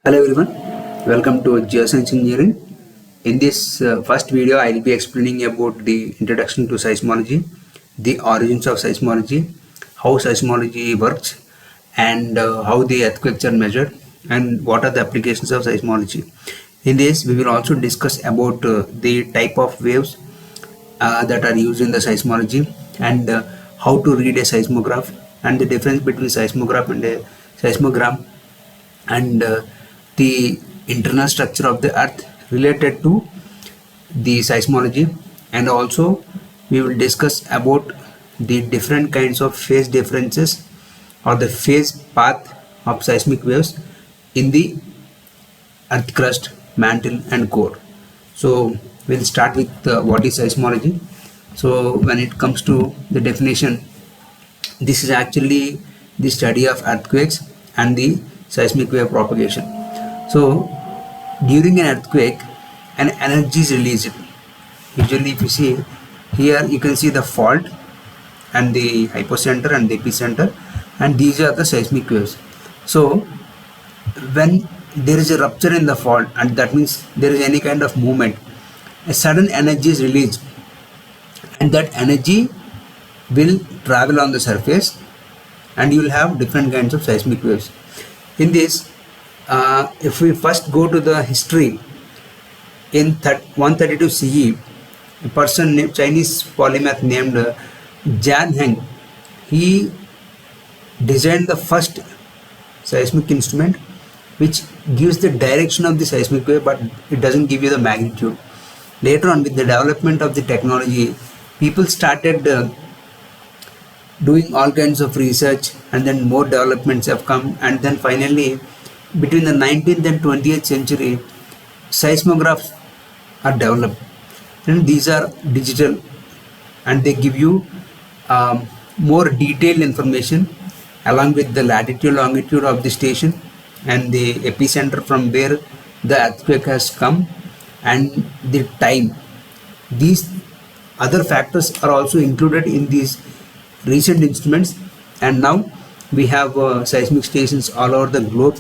Hello everyone, welcome to Geoscience Engineering. In this first video, I will be explaining about the introduction to seismology, the origins of seismology, how seismology works, and how the earthquakes are measured, and what are the applications of seismology. In this, we will also discuss about the type of waves that are used in the seismology and how to read a seismograph and the difference between seismograph and a seismogram and the internal structure of the earth related to the seismology, and also we will discuss about the different kinds of phase differences or the phase path of seismic waves in the earth crust, mantle and core. So we'll start with what is seismology. So when it comes to the definition, this is actually the study of earthquakes and the seismic wave propagation. So during an earthquake, an energy is released. Usually if you see here, you can see the fault and the hypocenter and the epicenter, and these are the seismic waves. So when there is a rupture in the fault, and that means there is any kind of movement, a sudden energy is released, and that energy will travel on the surface, and you will have different kinds of seismic waves. In this, if we first go to the history, in 132 CE, a person named Chinese polymath named Jan Heng, he designed the first seismic instrument which gives the direction of the seismic wave, but it doesn't give you the magnitude. Later on, with the development of the technology, people started doing all kinds of research, and then more developments have come, and then finally between the 19th and 20th century, seismographs are developed, and these are digital, and they give you more detailed information along with the latitude, longitude of the station and the epicenter from where the earthquake has come and the time. These other factors are also included in these recent instruments, and now we have seismic stations all over the globe.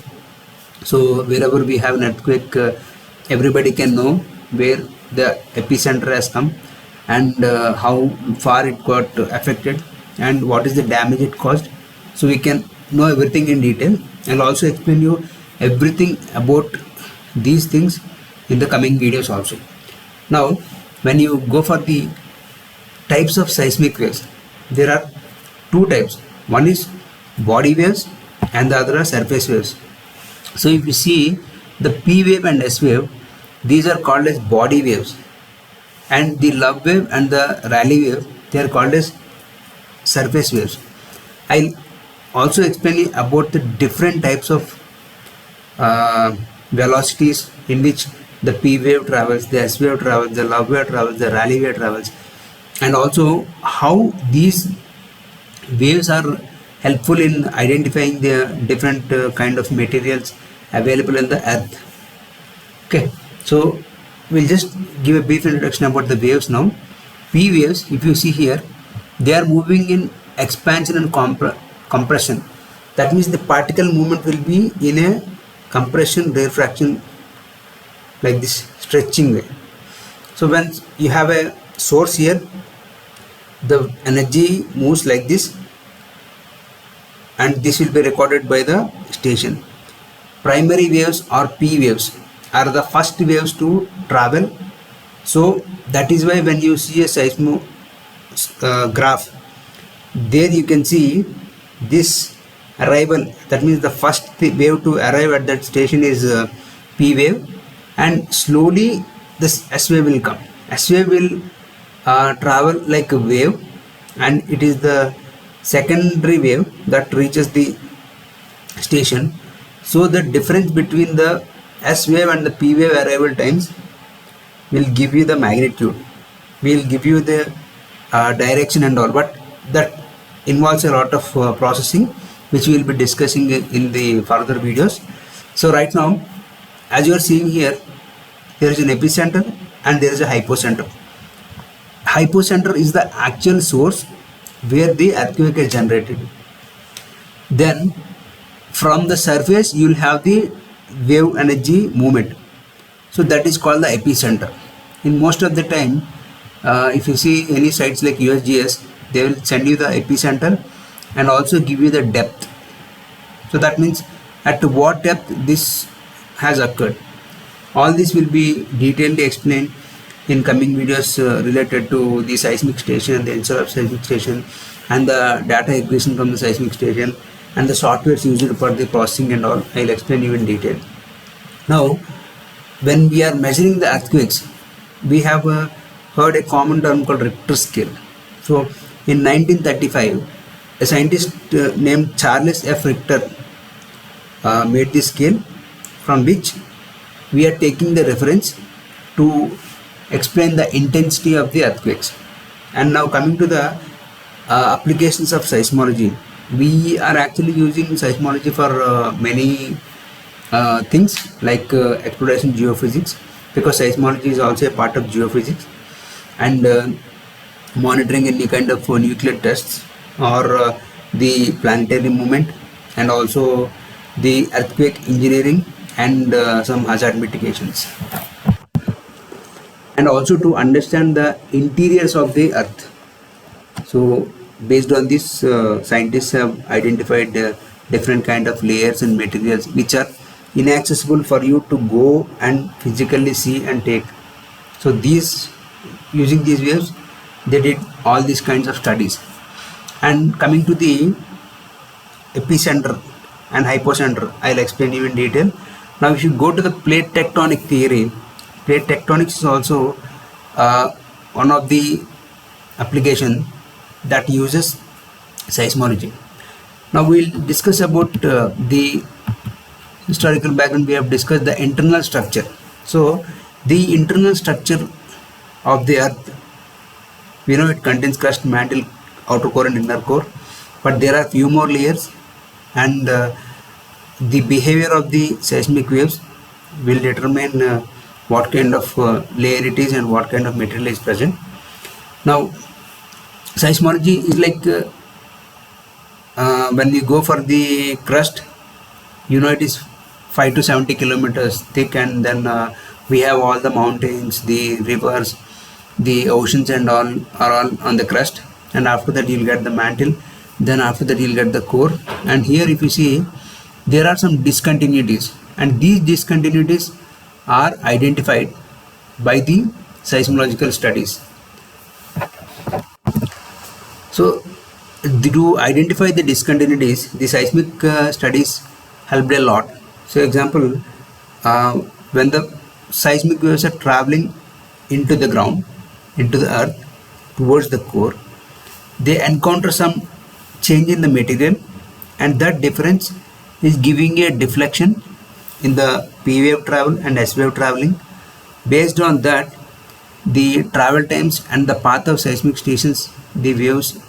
So wherever we have an earthquake, everybody can know where the epicenter has come and how far it got affected and what is the damage it caused. So we can know everything in detail. I'll also explain you everything about these things in the coming videos also. Now when you go for the types of seismic waves, there are two types. One is body waves and the other are surface waves. So if you see the P wave and S wave, these are called as body waves, and the love wave and the Rayleigh wave, they are called as surface waves. I'll also explain you about the different types of velocities in which the P wave travels, the S wave travels, the love wave travels, the Rayleigh wave travels, and also how these waves are helpful in identifying the different kind of materials available in the earth. Okay, so we'll just give a brief introduction about the waves now. P waves, if you see here, they are moving in expansion and compression. That means the particle movement will be in a compression rarefaction, like this stretching way. So when you have a source here, the energy moves like this, and this will be recorded by the station. Primary waves or P waves are the first waves to travel. So that is why when you see a seismograph, there you can see this arrival. That means the first wave to arrive at that station is P wave, and slowly this S wave will come. S wave will travel like a wave, and it is the secondary wave that reaches the station. So the difference between the S wave and the P wave arrival times will give you the magnitude, will give you the direction and all, but that involves a lot of processing, which we will be discussing in the further videos. So right now, as you are seeing here, there is an epicenter and there is a hypocenter. Hypocenter is the actual source where the earthquake is generated. Then from the surface you will have the wave energy movement. So that is called the epicenter. In most of the time, if you see any sites like USGS, they will send you the epicenter and also give you the depth. So that means at what depth this has occurred. All this will be detailedly explained in coming videos related to the seismic station and the inside of seismic station and the data acquisition from the seismic station and the softwares used for the processing and all. I'll explain you in detail. Now, when we are measuring the earthquakes, we have heard a common term called Richter scale. So, in 1935, a scientist named Charles F. Richter made this scale, from which we are taking the reference to explain the intensity of the earthquakes. And now coming to the applications of seismology, we are actually using seismology for many things like exploration geophysics, because seismology is also a part of geophysics, and monitoring any kind of nuclear tests or the planetary movement, and also the earthquake engineering and some hazard mitigations, and also to understand the interiors of the earth. So based on this, scientists have identified different kind of layers and materials which are inaccessible for you to go and physically see and take. So these, using these waves, they did all these kinds of studies. And coming to the epicenter and hypocenter, I'll explain you in detail. Now if you go to the plate tectonic theory, plate tectonics is also one of the application that uses seismology. Now we'll discuss about the historical background. We have discussed the internal structure. So the internal structure of the earth, we know it contains crust, mantle, outer core and inner core, but there are few more layers, and the behavior of the seismic waves will determine what kind of layer it is and what kind of material is present. Now seismology is like when we go for the crust, you know, it is 5 to 70 kilometers thick, and then we have all the mountains, the rivers, the oceans and all are all on the crust, and after that you'll get the mantle, then after that you'll get the core. And here if you see, there are some discontinuities, and these discontinuities are identified by the seismological studies. So to identify the discontinuities, the seismic studies helped a lot. So example, when the seismic waves are traveling into the ground, into the earth, towards the core, they encounter some change in the material, and that difference is giving a deflection in the P wave travel and S wave traveling. Based on that, the travel times and the path of seismic stations, the waves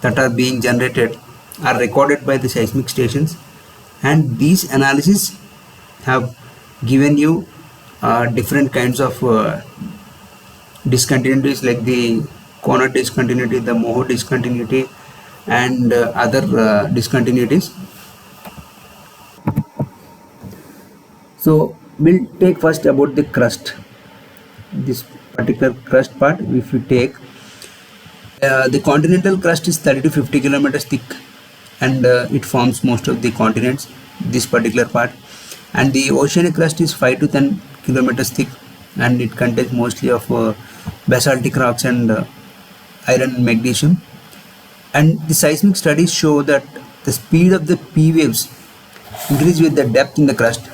that are being generated are recorded by the seismic stations, and these analyses have given you different kinds of discontinuities like the corner discontinuity, the Moho discontinuity, and other discontinuities. So we'll take first about the crust. This particular crust part, if you take, the continental crust is 30 to 50 kilometers thick, and it forms most of the continents, this particular part. And the oceanic crust is 5 to 10 kilometers thick, and it contains mostly of basaltic rocks and iron and magnesium. And the seismic studies show that the speed of the P waves increase with the depth in the crust.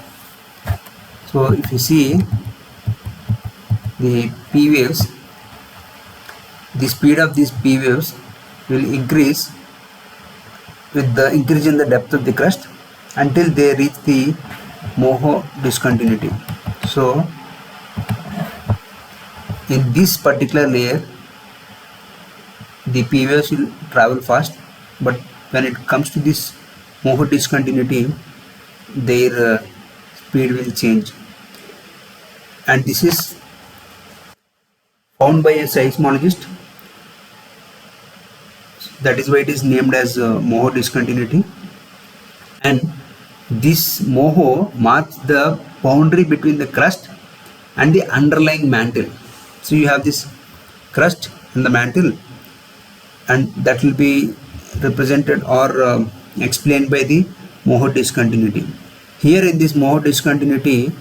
So if you see the P waves, the speed of these P waves will increase with the increase in the depth of the crust until they reach the Moho discontinuity. So in this particular layer, the P waves will travel fast, but when it comes to this Moho discontinuity, their speed will change. And this is found by a seismologist. That is why it is named as Moho discontinuity. And This moho marks the boundary between the crust and the underlying mantle. So you have this crust and the mantle, and that will be represented or explained by the moho discontinuity. Here in this moho discontinuity,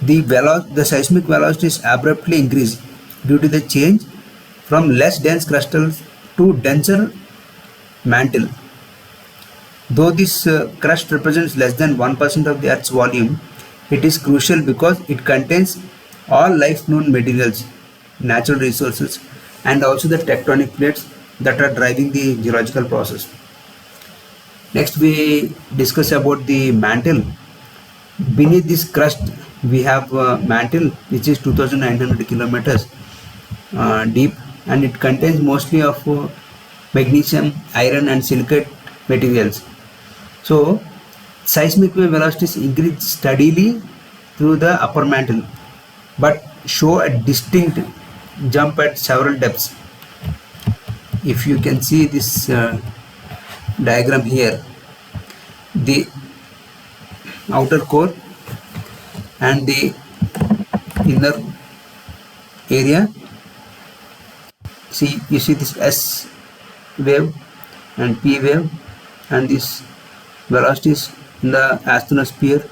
the seismic velocity is abruptly increased due to the change from less dense crystals to denser mantle. Though this crust represents less than 1% of the Earth's volume, it is crucial because it contains all life-known materials, natural resources, and also the tectonic plates that are driving the geological process. Next, we discuss about the mantle. Beneath this crust, we have mantle, which is 2,900 kilometers deep, and it contains mostly of magnesium, iron, and silicate materials. So, seismic wave velocities increase steadily through the upper mantle, but show a distinct jump at several depths. If you can see this diagram here, the outer core and the inner area. See, you see this S wave and P wave, and this velocities in the astronosphere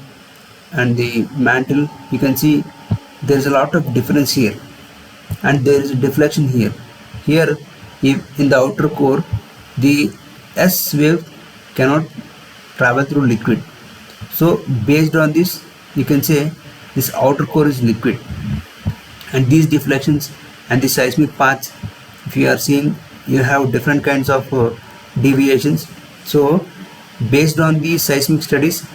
and the mantle. You can see there is a lot of difference here, and there is a deflection here. Here, if in the outer core, the S wave cannot travel through liquid. So based on this, you can say this outer core is liquid, and these deflections and the seismic paths, if you are seeing, you have different kinds of deviations. So based on these seismic studies,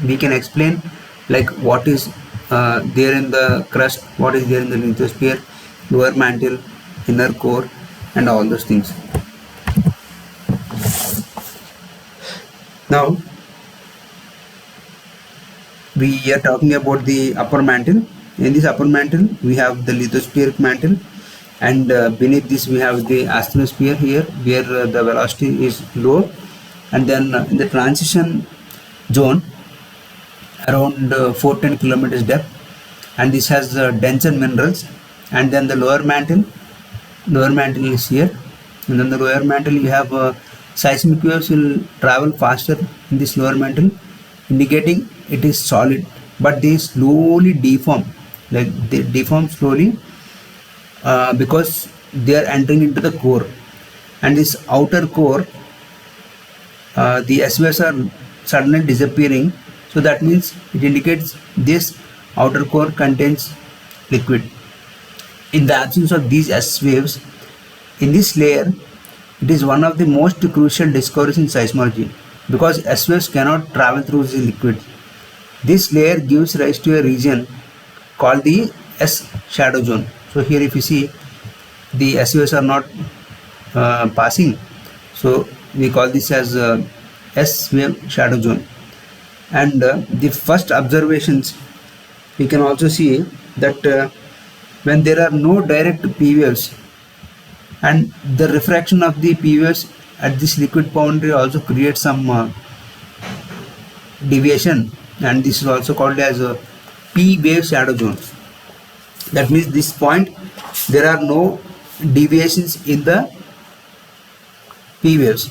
we can explain like what is there in the crust, what is there in the lithosphere, lower mantle, inner core, and all those things. Now we are talking about the upper mantle. In this upper mantle, we have the lithospheric mantle, and beneath this we have the astronosphere here, where the velocity is low, and then in the transition zone around 410 kilometers depth, and this has denser minerals. And then the lower mantle is here, and then the lower mantle you have seismic waves will travel faster in this lower mantle, indicating it is solid, but they slowly deform, like they deform slowly because they are entering into the core. And this outer core, the S waves are suddenly disappearing, so that means it indicates this outer core contains liquid. In the absence of these S waves in this layer, it is one of the most crucial discoveries in seismology, because S waves cannot travel through the liquid. This layer gives rise to a region called the S shadow zone. So here if you see, the S waves are not passing, so we call this as S wave shadow zone. And the first observations, we can also see that when there are no direct P waves, and the refraction of the P waves at this liquid boundary also creates some deviation, and this is also called as a P wave shadow zone. That means this point there are no deviations in the P waves.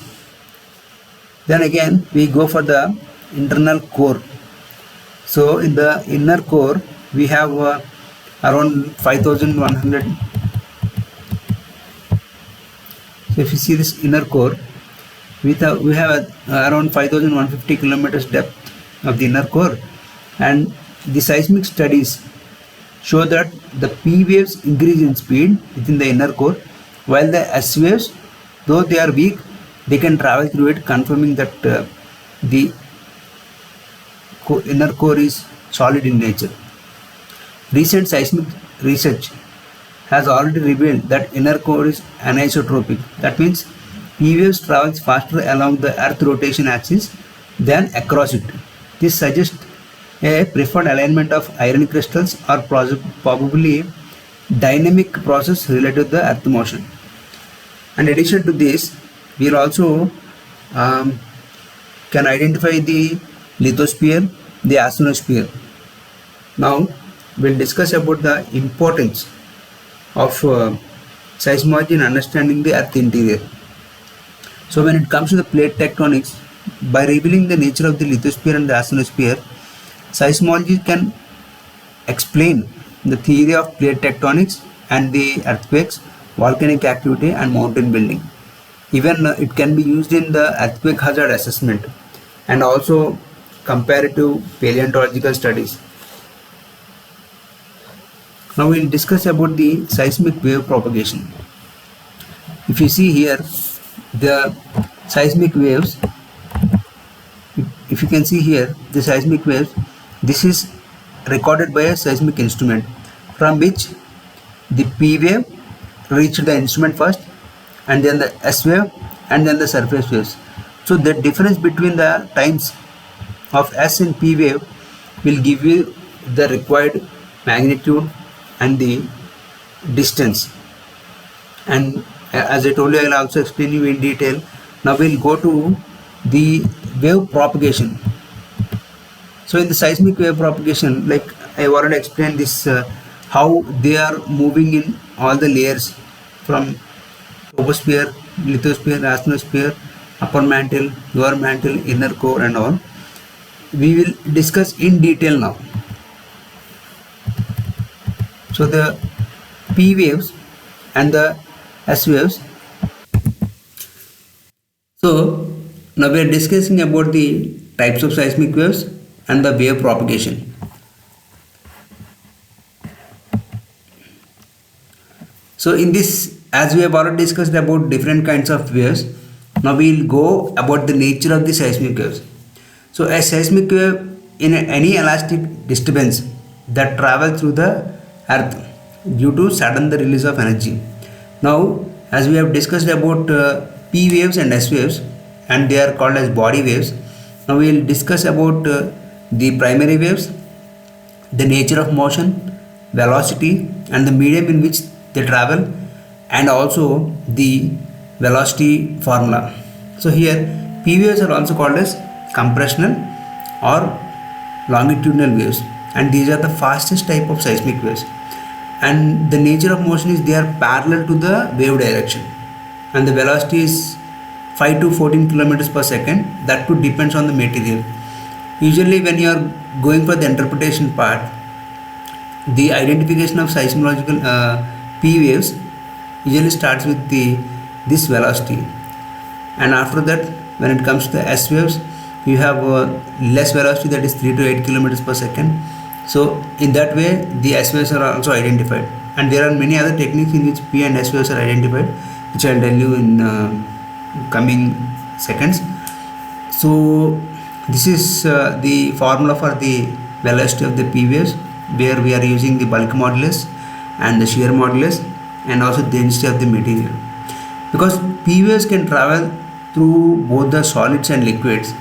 Then again we go for the internal core. So in the inner core we have around 5100. So if you see this inner core, we have around 5150 kilometers depth of the inner core, and the seismic studies show that the P waves increase in speed within the inner core, while the S waves, though they are weak, they can travel through it, confirming that the inner core is solid in nature. Recent seismic research has already revealed that inner core is anisotropic. That means P waves travels faster along the Earth rotation axis than across it. This suggests a preferred alignment of iron crystals, or probably dynamic process related to the Earth motion. In addition to this, we will also can identify the lithosphere, the asthenosphere. Now we'll discuss about the importance of seismology in understanding the earth interior. So when it comes to the plate tectonics, by revealing the nature of the lithosphere and the asthenosphere, seismology can explain the theory of plate tectonics and the earthquakes, volcanic activity and mountain building. Even it can be used in the earthquake hazard assessment and also comparative paleontological studies. Now we'll discuss about the seismic wave propagation. If you see here, the seismic waves, if you can see here, the seismic waves, this is recorded by a seismic instrument from which the P wave reached the instrument first, and then the S wave, and then the surface waves. So the difference between the times of S and P wave will give you the required magnitude and the distance. And as I told you, I will also explain you in detail. Now we'll go to the wave propagation. So in the seismic wave propagation, like I already explained this, how they are moving in all the layers from troposphere, lithosphere, asthenosphere, upper mantle, lower mantle, inner core and all. We will discuss in detail now. So the P waves and the S waves. So now we are discussing about the types of seismic waves and the wave propagation. So in this, as we have already discussed about different kinds of waves, now we will go about the nature of the seismic waves. So a seismic wave in any elastic disturbance that travels through the earth due to sudden the release of energy. Now as we have discussed about P waves and S waves, and they are called as body waves. Now we will discuss about the primary waves, the nature of motion, velocity and the medium in which they travel, and also the velocity formula. So here P waves are also called as compressional or longitudinal waves, and these are the fastest type of seismic waves. And the nature of motion is they are parallel to the wave direction, and the velocity is 5 to 14 kilometers per second. That too depends on the material. Usually when you are going for the interpretation part, the identification of seismological P waves usually starts with this velocity, and after that when it comes to the S waves, you have less velocity, that is 3 to 8 kilometers per second. So in that way the S waves are also identified, and there are many other techniques in which P and S waves are identified, which I will tell you in coming seconds. So this is the formula for the velocity of the P waves, where we are using the bulk modulus and the shear modulus and also the density of the material. Because P waves can travel through both the solids and liquids,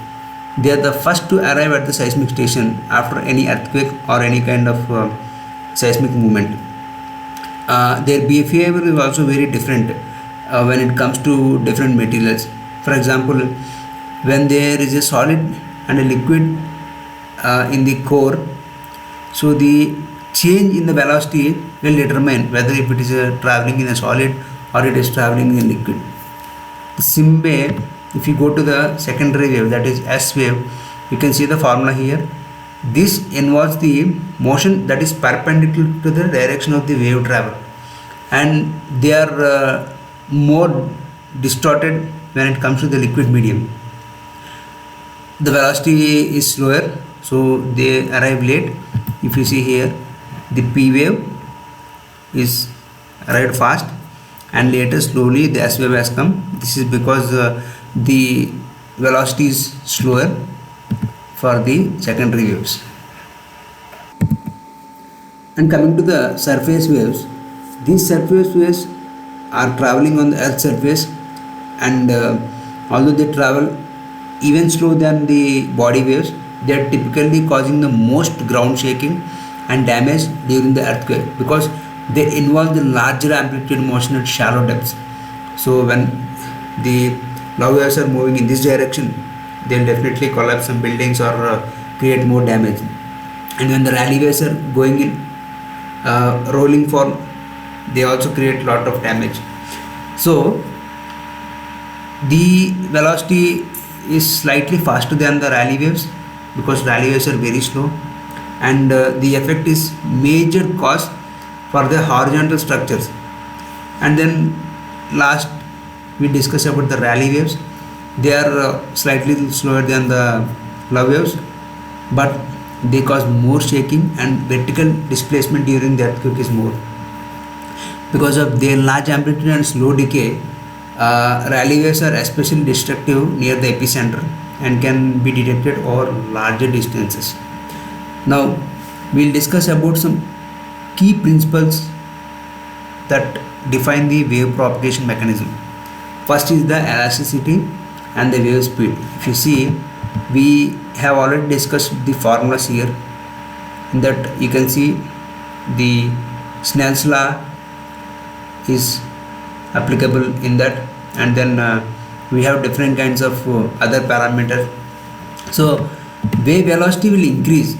they are the first to arrive at the seismic station after any earthquake or any kind of seismic movement. Their behavior is also very different when it comes to different materials. For example, when there is a solid and a liquid in the core, so the change in the velocity will determine whether if it is traveling in a solid or it is traveling in liquid. The same way, if you go to the secondary wave, that is S wave, you can see the formula here. This involves the motion that is perpendicular to the direction of the wave travel, and they are more distorted when it comes to the liquid medium. The velocity is slower, so they arrive late. If you see here, the P wave is arrived fast, and later slowly the S wave has come. This is because the velocity is slower for the secondary waves. And coming to the surface waves, these surface waves are traveling on the earth's surface, and although they travel even slower than the body waves, they are typically causing the most ground shaking and damage during the earthquake, because they involve the larger amplitude motion at shallow depths. So when the lava waves are moving in this direction, they'll definitely collapse some buildings or create more damage. And when the rally waves are going in rolling form, they also create lot of damage. So the velocity is slightly faster than the rally waves, because rally waves are very slow, and the effect is major cause for the horizontal structures. And then last we discuss about the rally waves. They are slightly slower than the love waves, but they cause more shaking and vertical displacement during the earthquake is more. Because of their large amplitude and slow decay, rally waves are especially destructive near the epicenter and can be detected over larger distances. Now we'll discuss about some key principles that define the wave propagation mechanism. First is the elasticity and the wave speed. If you see, we have already discussed the formulas here. In that you can see the Snell's law is applicable in that, and then we have different kinds of other parameters. So wave velocity will increase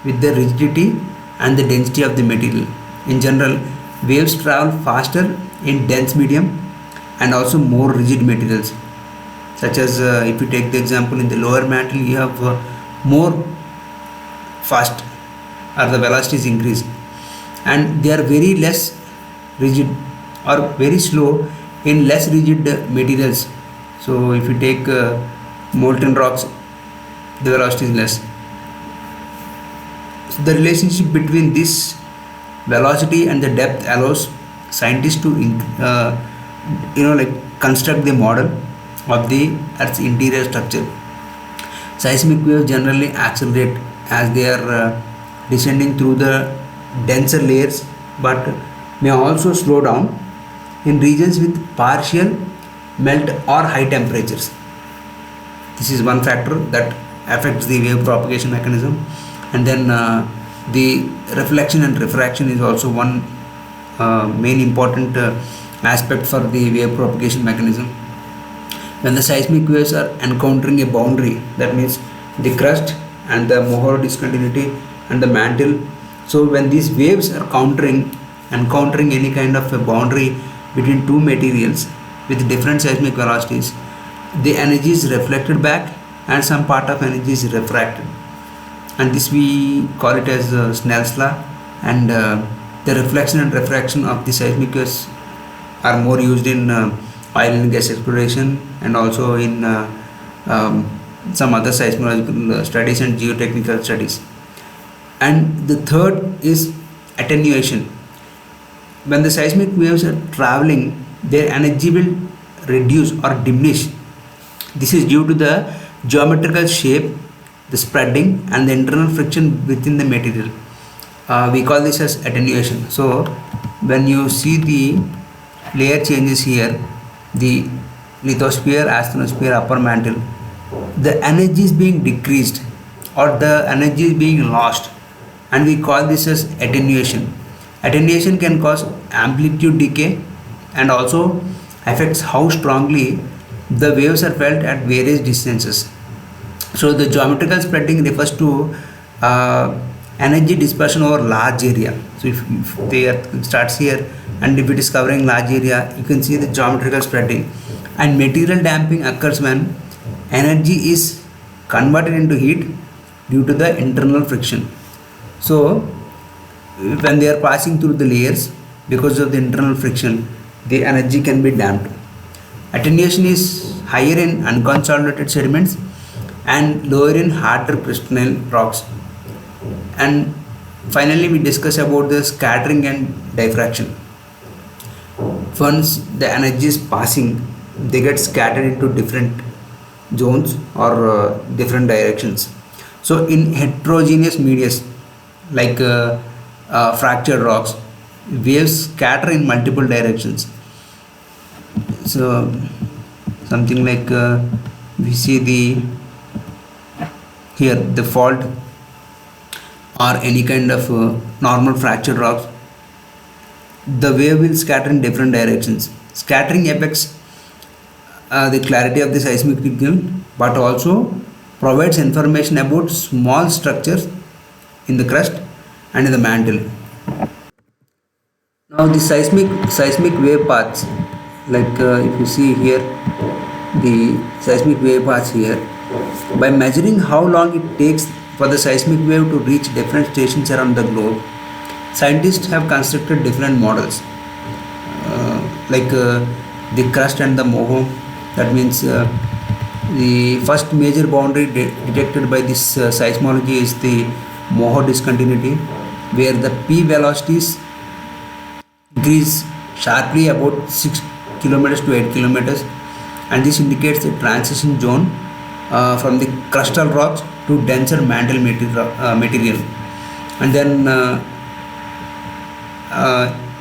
with the rigidity and the density of the material. In general, waves travel faster in dense medium and also more rigid materials, such as if you take the example in the lower mantle, you have more fast, or the velocity is increased, and they are very less rigid or very slow in less rigid materials. So if you take molten rocks, the velocity is less. So the relationship between this velocity and the depth allows scientists to construct the model of the Earth's interior structure. Seismic waves generally accelerate as they are descending through the denser layers, but may also slow down in regions with partial melt or high temperatures. This is one factor that affects the wave propagation mechanism. And then the reflection and refraction is also one main important aspect for the wave propagation mechanism. When the seismic waves are encountering a boundary, that means the crust and the Mohoro discontinuity and the mantle. So when these waves are encountering any kind of a boundary between two materials with different seismic velocities, the energy is reflected back and some part of energy is refracted, and this we call it as Snell's law. And the reflection and refraction of the seismic waves are more used in oil and gas exploration, and also in some other seismological studies and geotechnical studies. And the third is attenuation. When the seismic waves are traveling, their energy will reduce or diminish. This is due to the geometrical shape, the spreading, and the internal friction within the material. We call this as attenuation. So when you see the layer changes here, the lithosphere, asthenosphere, upper mantle, the energy is being decreased or the energy is being lost, and we call this as attenuation. Attenuation can cause amplitude decay and also affects how strongly the waves are felt at various distances. So the geometrical spreading refers to energy dispersion over large area. So if they starts here, and if it is covering large area, you can see the geometrical spreading. And material damping occurs when energy is converted into heat due to the internal friction. So when they are passing through the layers, because of the internal friction, the energy can be damped. Attenuation is higher in unconsolidated sediments and lower in harder crystalline rocks. And finally we discuss about the scattering and diffraction. Once the energy is passing, they get scattered into different zones or different directions. So in heterogeneous media like fractured rocks, waves scatter in multiple directions. So something like we see the fault or any kind of normal fractured rocks, the wave will scatter in different directions. Scattering affects the clarity of the seismic signal, but also provides information about small structures in the crust and in the mantle. Now the seismic wave paths, like if you see here the seismic wave paths here, by measuring how long it takes for the seismic wave to reach different stations around the globe, scientists have constructed different models, like the crust and the moho. That means the first major boundary detected by this seismology is the moho discontinuity, where the p velocities increase sharply about 6 kilometers to 8 kilometers, and this indicates the transition zone from the crustal rocks to denser mantle material. And then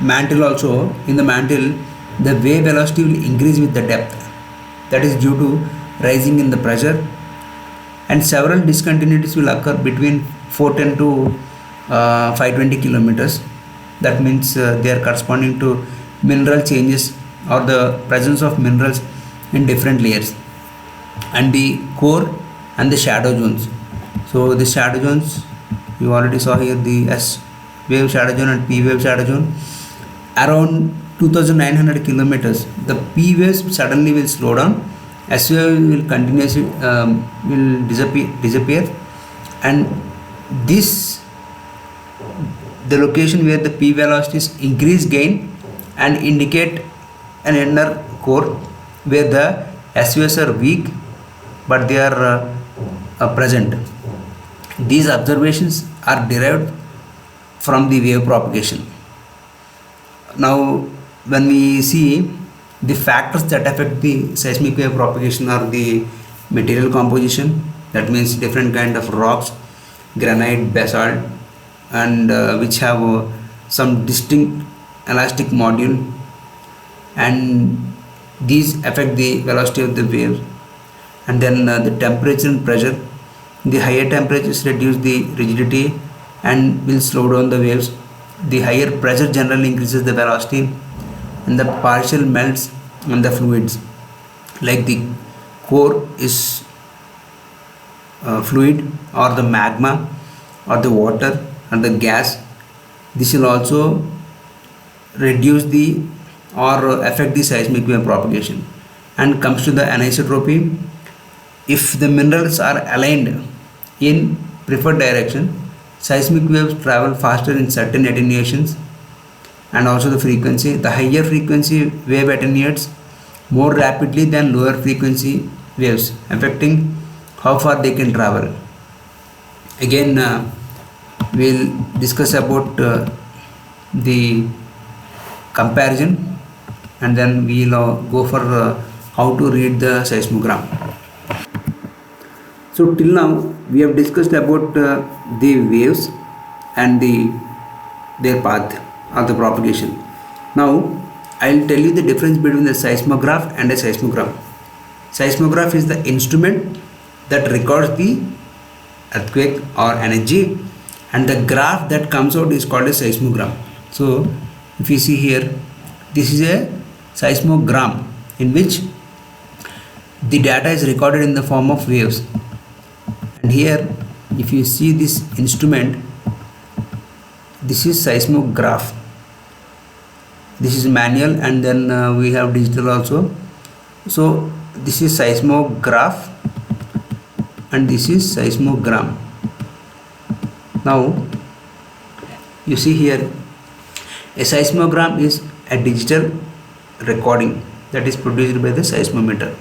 mantle also, in the mantle the wave velocity will increase with the depth, that is due to rising in the pressure, and several discontinuities will occur between 410 to 520 kilometers. That means they are corresponding to mineral changes or the presence of minerals in different layers, and the core and the shadow zones. So the shadow zones you already saw here, the S wave shadow zone and P wave shadow zone. Around 2900 kilometers the P waves suddenly will slow down, S wave will continuously will disappear, and this the location where the P velocities increase gain and indicate an inner core where the S waves are weak but they are present. These observations are derived from the wave propagation. Now when we see the factors that affect the seismic wave propagation are the material composition, that means different kind of rocks, granite, basalt, and which have some distinct elastic module, and these affect the velocity of the wave. And then the temperature and pressure, the higher temperatures reduce the rigidity and will slow down the waves. The higher pressure generally increases the velocity, and the partial melts on the fluids, like the core is fluid or the magma or the water and the gas. This will also reduce the or affect the seismic wave propagation. And comes to the anisotropy, if the minerals are aligned in preferred direction, seismic waves travel faster in certain attenuations. And also the frequency, the higher frequency wave attenuates more rapidly than lower frequency waves, affecting how far they can travel. Again we'll discuss about the comparison, and then we'll go for how to read the seismogram. So till now we have discussed about the waves and their path or the propagation. Now I'll tell you the difference between the seismograph and a seismogram. Seismograph is the instrument that records the earthquake or energy, and the graph that comes out is called a seismogram. So if you see here, this is a seismogram in which the data is recorded in the form of waves. And here if you see this instrument, this is seismograph. This is manual, and then we have digital also. So this is seismograph and this is seismogram. Now you see here, a seismogram is a digital recording that is produced by the seismometer.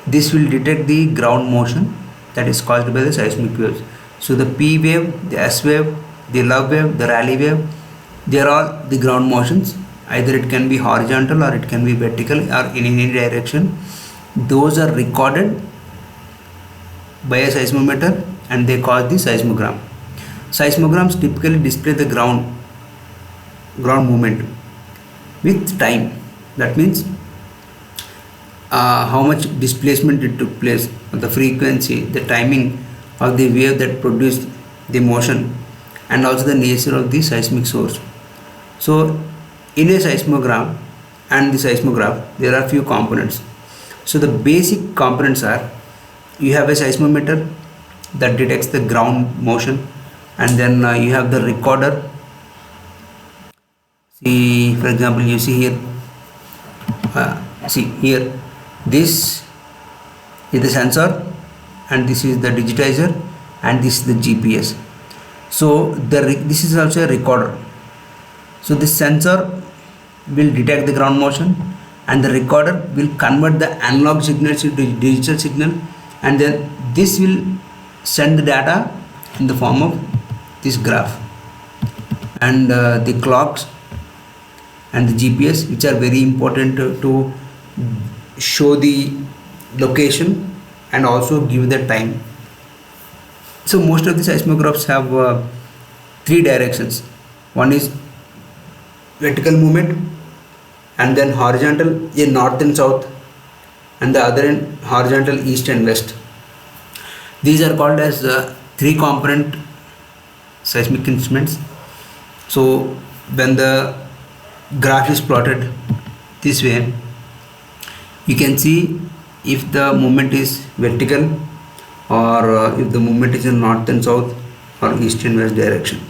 This will detect the ground motion that is caused by the seismic waves. So the P wave, the S wave, the love wave, the Rayleigh wave, they are all the ground motions. Either it can be horizontal or it can be vertical or in any direction. Those are recorded by a seismometer and they cause the seismogram. Seismograms typically display the ground movement with time. That means how much displacement it took place, the frequency, the timing of the wave that produced the motion, and also the nature of the seismic source. So in a seismogram and the seismograph, there are few components. So the basic components are you have a seismometer that detects the ground motion, and then you have the recorder. See, for example, you see here, see here, this is the sensor, and this is the digitizer, and this is the GPS. So this is also a recorder. So this sensor will detect the ground motion, and the recorder will convert the analog signal to digital signal, and then this will send the data in the form of this graph. And the clocks and the GPS, which are very important to show the location and also give the time. So most of the seismographs have three directions. One is vertical movement, and then horizontal in north and south, and the other in horizontal east and west. These are called as three component seismic instruments. So when the graph is plotted this way, you can see if the movement is vertical, or if the movement is in north and south, or east and west direction.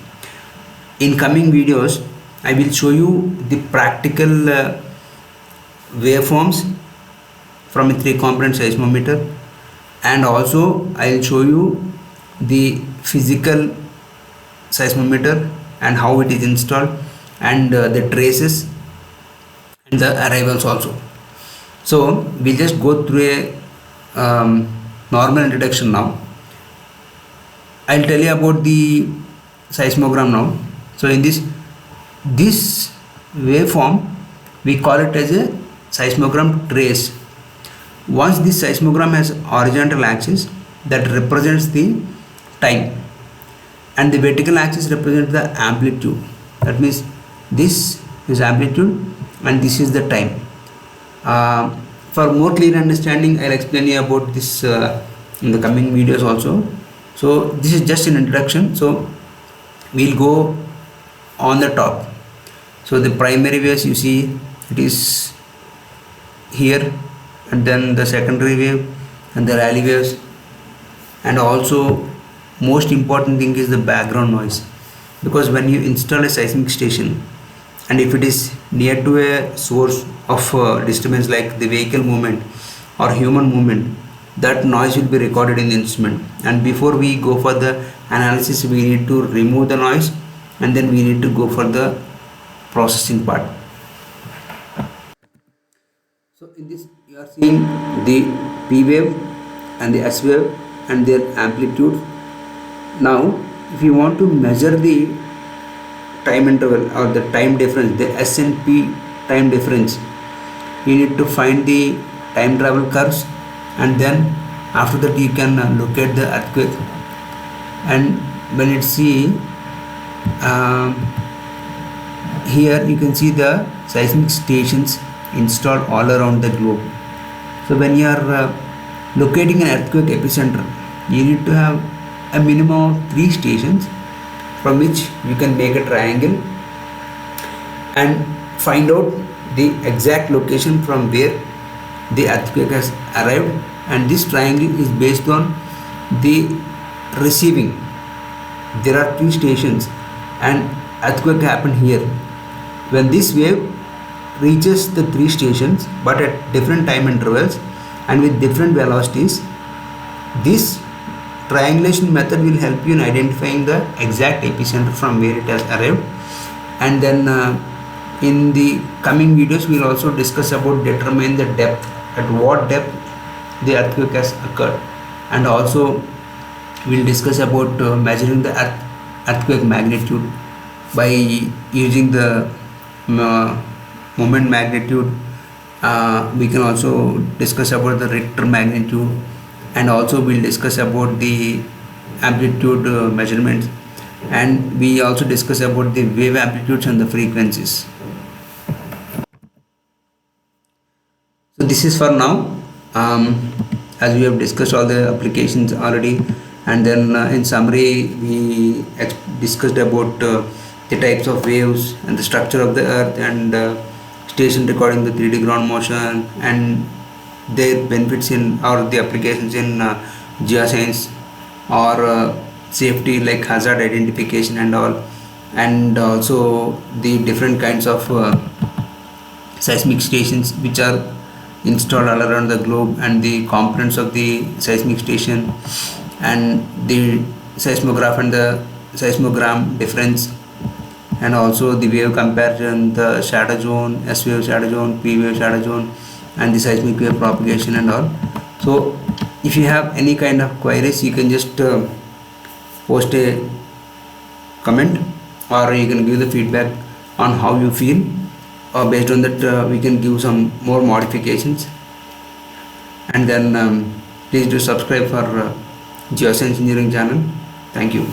In coming videos, I will show you the practical waveforms from a three component seismometer, and also I will show you the physical seismometer and how it is installed, and the traces and the arrivals also. So we'll just go through a normal introduction now. I'll tell you about the seismogram now. So in this waveform, we call it as a seismogram trace. Once this seismogram has horizontal axis that represents the time, and the vertical axis represents the amplitude. That means this is amplitude and this is the time. For more clear understanding, I'll explain you about this in the coming videos also. So this is just an introduction. So we'll go on the top. So the primary waves, you see it is here, and then the secondary wave and the Rayleigh waves, and also most important thing is the background noise, because when you install a seismic station and if it is near to a source of disturbance like the vehicle movement or human movement, that noise will be recorded in the instrument, and before we go for the analysis we need to remove the noise, and then we need to go for the processing part. So in this you are seeing the P wave and the S wave and their amplitude. Now if you want to measure the time interval or the time difference, the S and P time difference, you need to find the time travel curves, and then after that you can locate the earthquake. And when you see here, you can see the seismic stations installed all around the globe. So when you are locating an earthquake epicenter, you need to have a minimum of 3 stations from which you can make a triangle and find out the exact location from where the earthquake has arrived, and this triangle is based on the receiving. There are 3 stations and earthquake happened here. When this wave reaches the 3 stations but at different time intervals and with different velocities, this triangulation method will help you in identifying the exact epicenter from where it has arrived. And then in the coming videos we will also discuss about determine the depth, at what depth the earthquake has occurred, and also we will discuss about measuring the earthquake magnitude by using the moment magnitude. We can also discuss about the Richter magnitude, and also we will discuss about the amplitude measurements, and we also discuss about the wave amplitudes and the frequencies. So this is for now, as we have discussed all the applications already, and then in summary we discussed about the types of waves and the structure of the earth, and station recording the 3D ground motion, and their benefits in or the applications in geoscience or safety like hazard identification and all, and also the different kinds of seismic stations which are installed all around the globe, and the components of the seismic station, and the seismograph and the seismogram difference, and also the wave comparison, the shadow zone, S wave shadow zone, P wave shadow zone, and the seismic wave propagation and all. So if you have any kind of queries, you can just post a comment, or you can give the feedback on how you feel, or based on that we can give some more modifications. And then please do subscribe for geoscience engineering channel. Thank you.